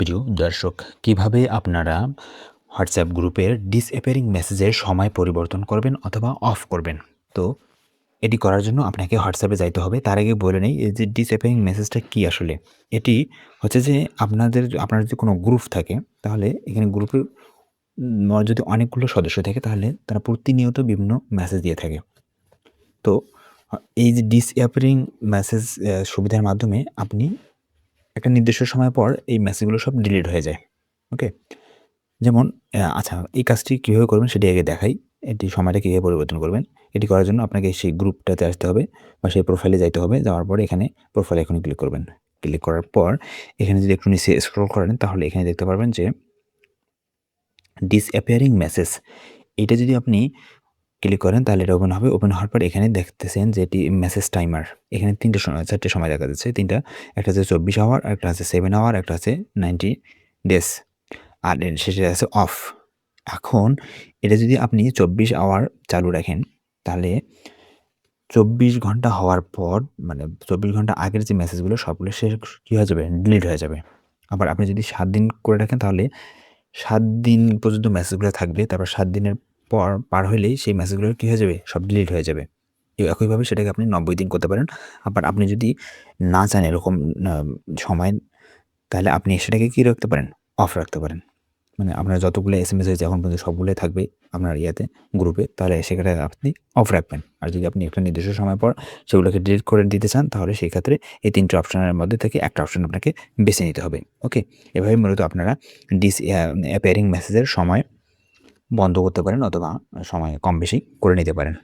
প্রিয় দর্শক, কিভাবে আপনারা হোয়াটসঅ্যাপ গ্রুপের ডিসঅ্যাপিয়ারিং মেসেজের সময় পরিবর্তন করবেন অথবা অফ করবেন। তো এটি করার জন্য আপনাকে হোয়াটসঅ্যাপে যাইতে হবে। তার আগে বলে নেই এই যে ডিসঅ্যাপিয়ারিং মেসেজটা কী আসলে? এটি হচ্ছে যে আপনার যদি কোনো গ্রুপ থাকে তাহলে এখানে গ্রুপে যদি অনেকগুলো সদস্য থাকে তাহলে তারা প্রতিনিয়ত বিভিন্ন মেসেজ দিয়ে থাকে। তো এই যে ডিসঅ্যাপিয়ারিং মেসেজ সুবিধার মাধ্যমে আপনি একটা নির্দিষ্ট সময় পর এই মেসেজগুলো সব ডিলিট হয়ে যায়। ওকে? যেমন আচ্ছা, এই কাজটি কীভাবে করবেন সেটি আগে দেখাই। এটি সময়টা কীভাবে পরিবর্তন করবেন। এটি করার জন্য আপনাকে সেই গ্রুপটাতে আসতে হবে বা সেই প্রোফাইলে যাইতে হবে। যাওয়ার পরে এখানে প্রোফাইল আইকনে ক্লিক করবেন। ক্লিক করার পর এখানে যদি একটু নিচে স্ক্রল করেন তাহলে এখানে দেখতে পারবেন যে ডিসঅ্যাপিয়ারিং মেসেজ, এইটা যদি আপনি ক্লিক করেন তাহলে এটা ওপেন হবে। ওপেন হওয়ার পর এখানে দেখতেছেন যে এটি মেসেজ টাইমার। এখানে 4টে সময় দেখা যাচ্ছে। ৩টা, একটা হচ্ছে 24 আওয়ার, একটা হচ্ছে 7 আওয়ার, একটা হচ্ছে 90 ডেজ। আর এর শেষে আছে অফ। এখন এটা যদি আপনি 24 আওয়ার চালু রাখেন তাহলে 24 ঘন্টা হওয়ার পর মানে 24 ঘন্টা আগের যে মেসেজগুলো সবগুলো কী হয়ে যাবে? ডিলিট হয়ে যাবে। আবার আপনি যদি 7 দিন করে রাখেন তাহলে 7 দিন পর্যন্ত মেসেজগুলো থাকবে। তারপর 7 দিনের পর পার হইলেই সেই মেসেজগুলো কী হয়ে যাবে? সব ডিলিট হয়ে যাবে। একইভাবে সেটাকে আপনি 90 দিন করতে পারেন। আবার আপনি যদি না চান এরকম না সময়, তাহলে আপনি সেটাকে কি রাখতে পারেন? অফ রাখতে পারেন। মানে আপনার যতগুলো এসএমএস হয়েছে এখন পর্যন্ত সবগুলোই থাকবে আপনার গ্রুপে। তাহলে সেখানে আপনি অফ রাখবেন। আর যদি আপনি একটা নির্দিষ্ট সময় পর সেগুলোকে ডিলিট করে দিতে চান তাহলে সেই ক্ষেত্রে এই ৩ টে অপশনের মধ্যে থেকে একটা অপশন আপনাকে বেছে নিতে হবে। ওকে? এভাবে মূলত আপনারা অ্যাপিয়ারিং মেসেজের সময় বন্ধ করতে পারেন অথবা সময় কম বেশি করে নিতে পারেন।